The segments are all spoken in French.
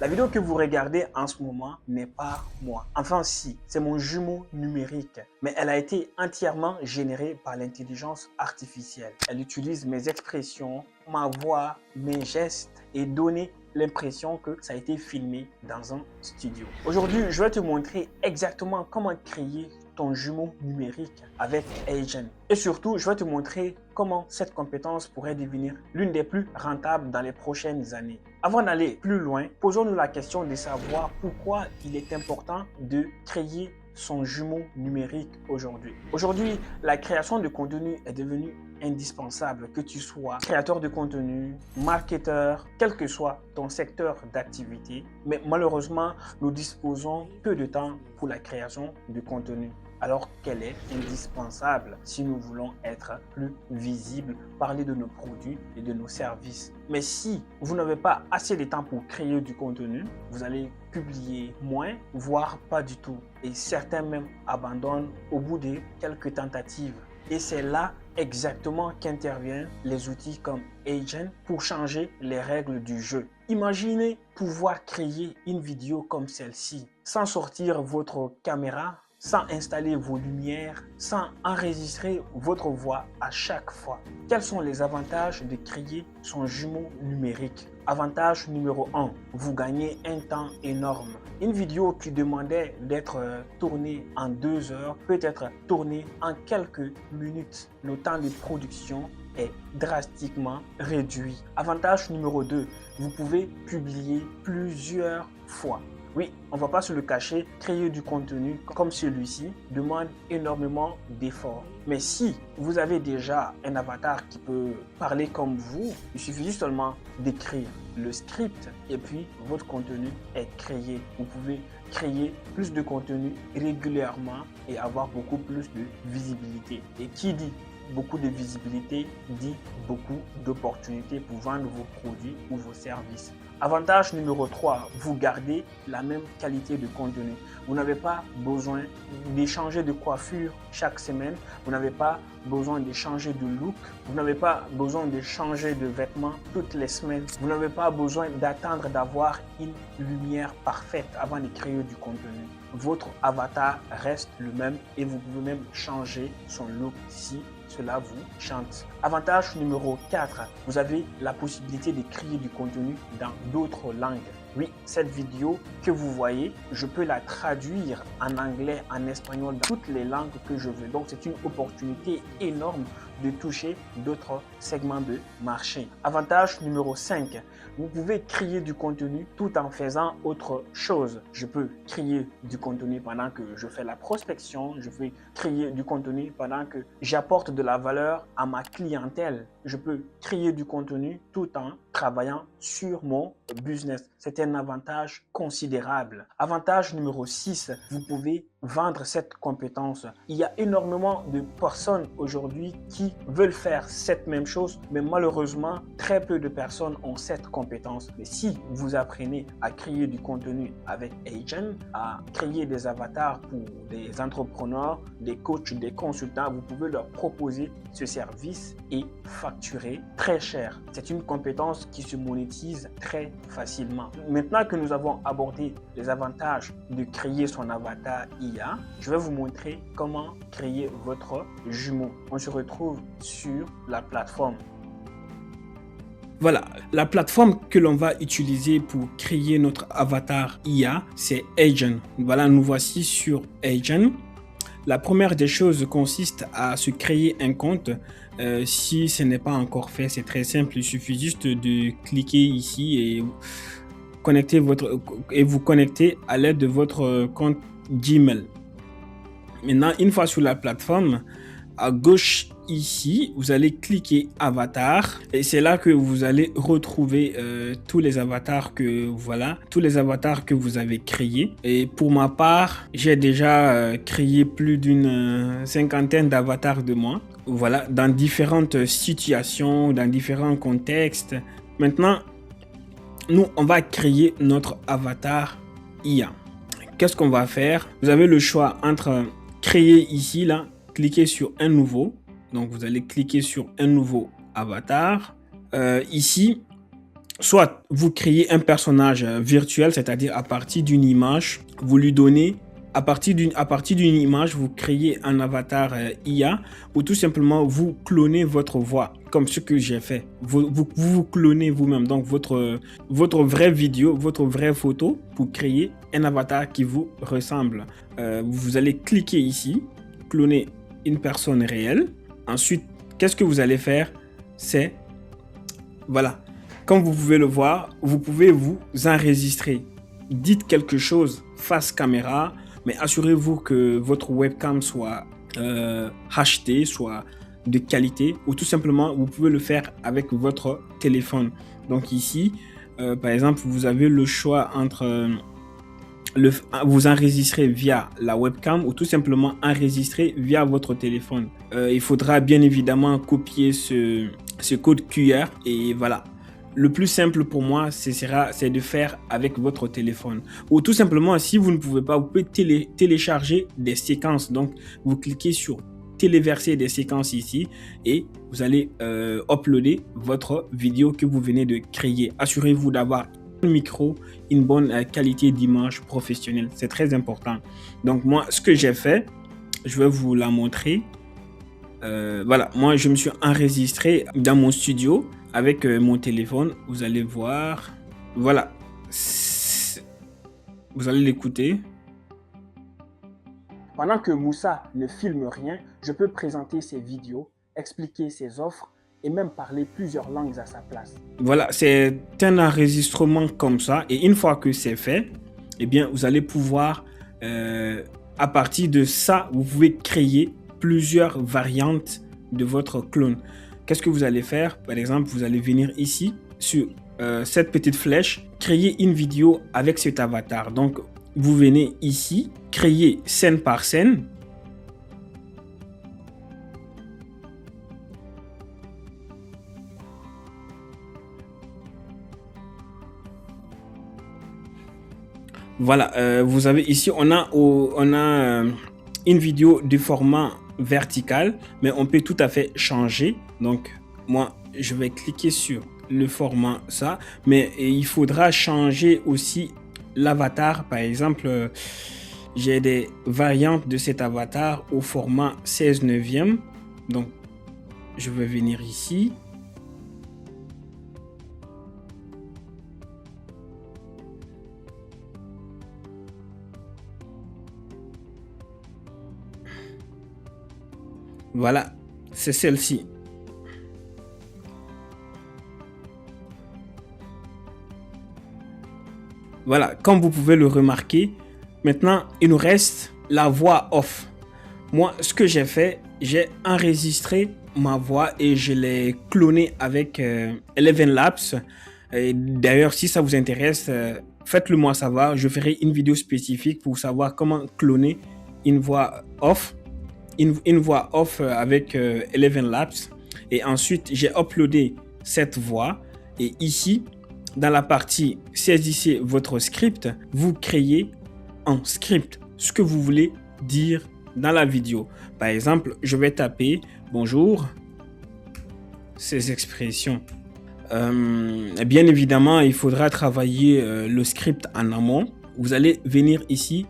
La vidéo que vous regardez en ce moment n'est pas moi. Enfin si, c'est mon jumeau numérique, mais elle a été entièrement générée par l'intelligence artificielle. Elle utilise mes expressions, ma voix, mes gestes et donner l'impression que ça a été filmé dans un studio. Aujourd'hui, je vais te montrer exactement comment créer ton jumeau numérique avec Agent. Et surtout, je vais te montrer comment cette compétence pourrait devenir l'une des plus rentables dans les prochaines années. Avant d'aller plus loin, posons-nous la question de savoir pourquoi il est important de créer son jumeau numérique aujourd'hui. Aujourd'hui, la création de contenu est devenue indispensable, que tu sois créateur de contenu, marketeur, quel que soit ton secteur d'activité. Mais malheureusement, nous disposons peu de temps pour la création de contenu, alors qu'elle est indispensable si nous voulons être plus visibles, parler de nos produits et de nos services. Mais si vous n'avez pas assez de temps pour créer du contenu, vous allez publier moins, voire pas du tout. Et certains même abandonnent au bout de quelques tentatives. Et c'est là exactement qu'interviennent les outils comme Agent pour changer les règles du jeu. Imaginez pouvoir créer une vidéo comme celle-ci sans sortir votre caméra, sans installer vos lumières, sans enregistrer votre voix à chaque fois. Quels sont les avantages de créer son jumeau numérique? Avantage numéro 1, vous gagnez un temps énorme. Une vidéo qui demandait d'être tournée en 2 heures peut être tournée en quelques minutes. Le temps de production est drastiquement réduit. Avantage numéro 2, vous pouvez publier plusieurs fois. Oui, on ne va pas se le cacher, créer du contenu comme celui-ci demande énormément d'efforts. Mais si vous avez déjà un avatar qui peut parler comme vous, il suffit seulement d'écrire le script et puis votre contenu est créé. Vous pouvez créer plus de contenu régulièrement et avoir beaucoup plus de visibilité. Et qui dit beaucoup de visibilité dit beaucoup d'opportunités pour vendre vos produits ou vos services. Avantage numéro 3, vous gardez la même qualité de contenu. Vous n'avez pas besoin d'échanger de coiffure chaque semaine. Vous n'avez pas besoin de changer de look. Vous n'avez pas besoin de changer de vêtements toutes les semaines. Vous n'avez pas besoin d'attendre d'avoir une lumière parfaite avant de créer du contenu. Votre avatar reste le même et vous pouvez même changer son look si cela vous chante. Avantage numéro 4, vous avez la possibilité de créer du contenu dans d'autres langues. Oui, cette vidéo que vous voyez, je peux la traduire en anglais, en espagnol, dans toutes les langues que je veux. Donc, c'est une opportunité énorme de toucher d'autres segments de marché. Avantage numéro 5, vous pouvez créer du contenu tout en faisant autre chose. Je peux créer du contenu pendant que je fais la prospection, je peux créer du contenu pendant que j'apporte de la valeur à ma clientèle. Je peux créer du contenu tout en travaillant sur mon business. C'est un avantage considérable. Avantage numéro 6, vous pouvez vendre cette compétence. Il y a énormément de personnes aujourd'hui qui veulent faire cette même chose, mais malheureusement, très peu de personnes ont cette compétence. Mais si vous apprenez à créer du contenu avec Agent, à créer des avatars pour des entrepreneurs, des coachs, des consultants, vous pouvez leur proposer ce service et facturer très cher. C'est une compétence qui se monétise très facilement. Maintenant que nous avons abordé les avantages de créer son avatar IA, je vais vous montrer comment créer votre jumeau. On se retrouve sur la plateforme. Voilà, la plateforme que l'on va utiliser pour créer notre avatar IA, c'est Agent. Voilà, nous voici sur Agent. La première des choses consiste à se créer un compte. Si ce n'est pas encore fait, c'est très simple. Il suffit juste de cliquer ici et vous connecter à l'aide de votre compte Gmail. Maintenant, une fois sur la plateforme, à gauche ici, vous allez cliquer avatar et c'est là que vous allez retrouver tous les avatars que vous avez créés. Et pour ma part, j'ai déjà créé plus d'une cinquantaine d'avatars de moi. Voilà, dans différentes situations, dans différents contextes. Maintenant, nous, on va créer notre avatar IA. Qu'est-ce qu'on va faire? Vous avez le choix entre créer ici, là, cliquez sur un nouveau. Donc, vous allez cliquer sur un nouveau avatar. Ici, soit vous créez un personnage virtuel, c'est-à-dire à partir d'une image, vous lui donnez, à partir d'une image, vous créez un avatar IA, ou tout simplement vous clonez votre voix, comme ce que j'ai fait. Vous clonez vous-même, donc votre vraie vidéo, votre vraie photo, pour créer un avatar qui vous ressemble. Vous allez cliquer ici, cloner une personne réelle. Ensuite, qu'est-ce que vous allez faire? C'est, voilà, comme vous pouvez le voir, vous pouvez vous enregistrer. Dites quelque chose face caméra, mais assurez-vous que votre webcam soit HD, soit de qualité, ou tout simplement, vous pouvez le faire avec votre téléphone. Donc ici, par exemple, vous avez le choix entre vous enregistrer via la webcam ou tout simplement enregistrer via votre téléphone. Il faudra bien évidemment copier ce code QR et voilà. Le plus simple pour moi, c'est de faire avec votre téléphone. Ou tout simplement, si vous ne pouvez pas, vous pouvez télécharger des séquences. Donc, vous cliquez sur téléverser des séquences ici et vous allez uploader votre vidéo que vous venez de créer. Assurez-vous d'avoir un micro, une bonne qualité d'image professionnelle. C'est très important. Donc, moi, ce que j'ai fait, je vais vous la montrer. Voilà, moi, je me suis enregistré dans mon studio avec mon téléphone. Vous allez voir. Voilà. Vous allez l'écouter. Pendant que Moussa ne filme rien, je peux présenter ses vidéos, expliquer ses offres et même parler plusieurs langues à sa place. Voilà, c'est un enregistrement comme ça. Et une fois que c'est fait, eh bien, vous allez pouvoir, à partir de ça, vous pouvez créer plusieurs variantes de votre clone. Qu'est-ce que vous allez faire? Par exemple, vous allez venir ici sur cette petite flèche, créer une vidéo avec cet avatar. Donc, vous venez ici, créer scène par scène. Voilà, vous avez ici, on a une vidéo du format vertical, mais on peut tout à fait changer. Donc, moi, je vais cliquer sur le format ça, mais il faudra changer aussi l'avatar. Par exemple, j'ai des variantes de cet avatar au format 16/9. Donc, je vais venir ici. Voilà, c'est celle-ci. Voilà, comme vous pouvez le remarquer, maintenant, il nous reste la voix off. Moi, ce que j'ai fait, j'ai enregistré ma voix et je l'ai clonée avec Eleven Labs. D'ailleurs, si ça vous intéresse, faites-le moi savoir. Je ferai une vidéo spécifique pour savoir comment cloner une voix off. Une voix off avec Eleven Labs. Et ensuite, j'ai uploadé cette voix. Et ici, dans la partie saisissez votre script, vous créez en script ce que vous voulez dire dans la vidéo. Par exemple, je vais taper bonjour, ces expressions. Bien évidemment, il faudra travailler le script en amont. Vous allez venir ici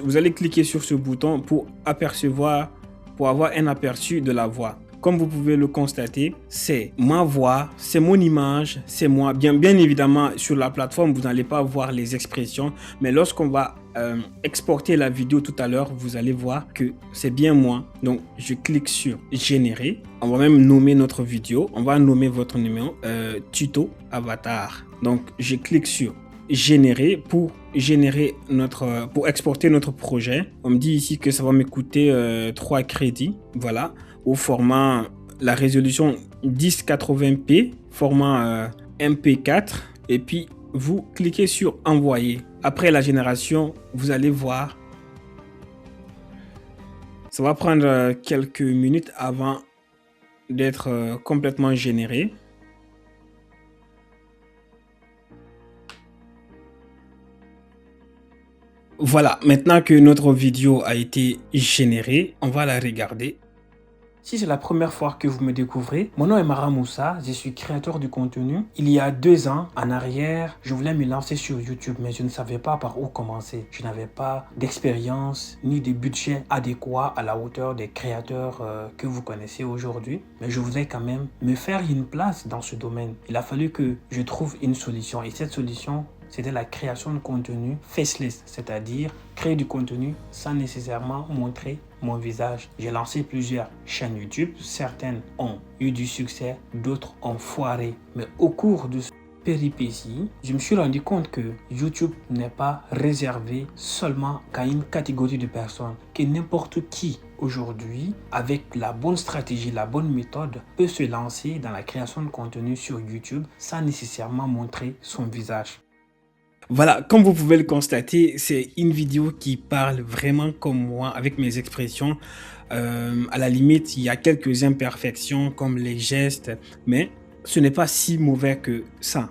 vous allez cliquer sur ce bouton pour avoir un aperçu de la voix. Comme vous pouvez le constater, c'est ma voix, c'est mon image, c'est moi. Bien évidemment, sur la plateforme, vous n'allez pas voir les expressions, mais lorsqu'on va exporter la vidéo tout à l'heure, vous allez voir que c'est bien moi. Donc, je clique sur générer. On va même nommer notre vidéo. On va nommer votre numéro tuto avatar. Donc, je clique sur générer pour exporter notre projet. On me dit ici que ça va me coûter 3 crédits. Voilà, au format, la résolution 1080p, format MP4. Et puis, vous cliquez sur envoyer. Après la génération, vous allez voir. Ça va prendre quelques minutes avant d'être complètement généré. Voilà, maintenant que notre vidéo a été générée, on va la regarder. Si c'est la première fois que vous me découvrez, mon nom est Mara Moussa, je suis créateur de contenu. Il y a 2 ans en arrière, je voulais me lancer sur YouTube, mais je ne savais pas par où commencer. Je n'avais pas d'expérience ni de budget adéquat à la hauteur des créateurs que vous connaissez aujourd'hui. Mais je voulais quand même me faire une place dans ce domaine. Il a fallu que je trouve une solution. Et cette solution, c'était la création de contenu faceless, c'est-à-dire créer du contenu sans nécessairement montrer mon visage. J'ai lancé plusieurs chaînes YouTube, certaines ont eu du succès, d'autres ont foiré. Mais au cours de péripéties, je me suis rendu compte que YouTube n'est pas réservé seulement qu'à une catégorie de personnes, que n'importe qui aujourd'hui, avec la bonne stratégie, la bonne méthode, peut se lancer dans la création de contenu sur YouTube sans nécessairement montrer son visage. Voilà, comme vous pouvez le constater, c'est une vidéo qui parle vraiment comme moi, avec mes expressions. À la limite, il y a quelques imperfections comme les gestes, mais ce n'est pas si mauvais que ça.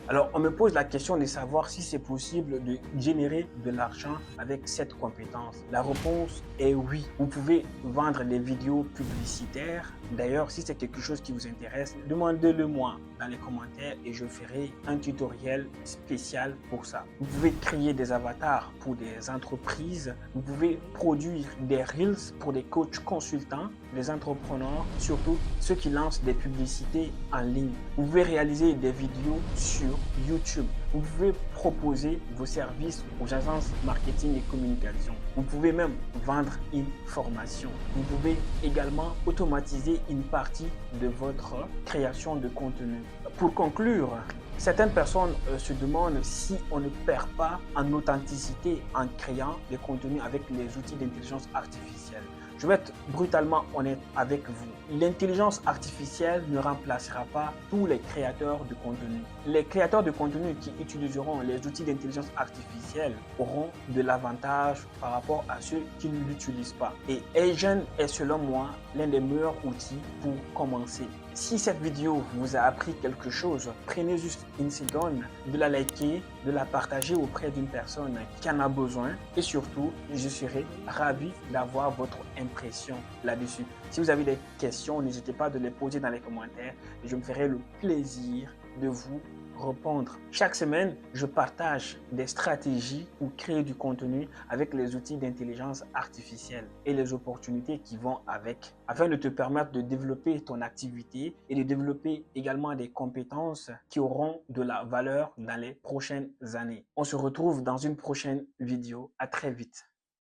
Alors, on me pose la question de savoir si c'est possible de générer de l'argent avec cette compétence. La réponse est oui. Vous pouvez vendre des vidéos publicitaires. D'ailleurs, si c'est quelque chose qui vous intéresse, demandez-le moi dans les commentaires et je ferai un tutoriel spécial pour ça. Vous pouvez créer des avatars pour des entreprises. Vous pouvez produire des reels pour des coachs consultants, des entrepreneurs, surtout ceux qui lancent des publicités en ligne. Vous pouvez réaliser des vidéos sur YouTube. Vous pouvez proposer vos services aux agences marketing et communication. Vous pouvez même vendre une formation. Vous pouvez également automatiser une partie de votre création de contenu. Pour conclure, certaines personnes se demandent si on ne perd pas en authenticité en créant des contenus avec les outils d'intelligence artificielle. Je vais être brutalement honnête avec vous. L'intelligence artificielle ne remplacera pas tous les créateurs de contenu. Les créateurs de contenu qui utiliseront les outils d'intelligence artificielle auront de l'avantage par rapport à ceux qui ne l'utilisent pas. Et Agent est selon moi l'un des meilleurs outils pour commencer. Si cette vidéo vous a appris quelque chose, prenez juste une seconde de la liker, de la partager auprès d'une personne qui en a besoin et surtout, je serai ravi d'avoir votre impression là-dessus. Si vous avez des questions, n'hésitez pas de les poser dans les commentaires et je me ferai le plaisir de vous répondre. Chaque semaine, je partage des stratégies pour créer du contenu avec les outils d'intelligence artificielle et les opportunités qui vont avec, afin de te permettre de développer ton activité et de développer également des compétences qui auront de la valeur dans les prochaines années. On se retrouve dans une prochaine vidéo. À très vite.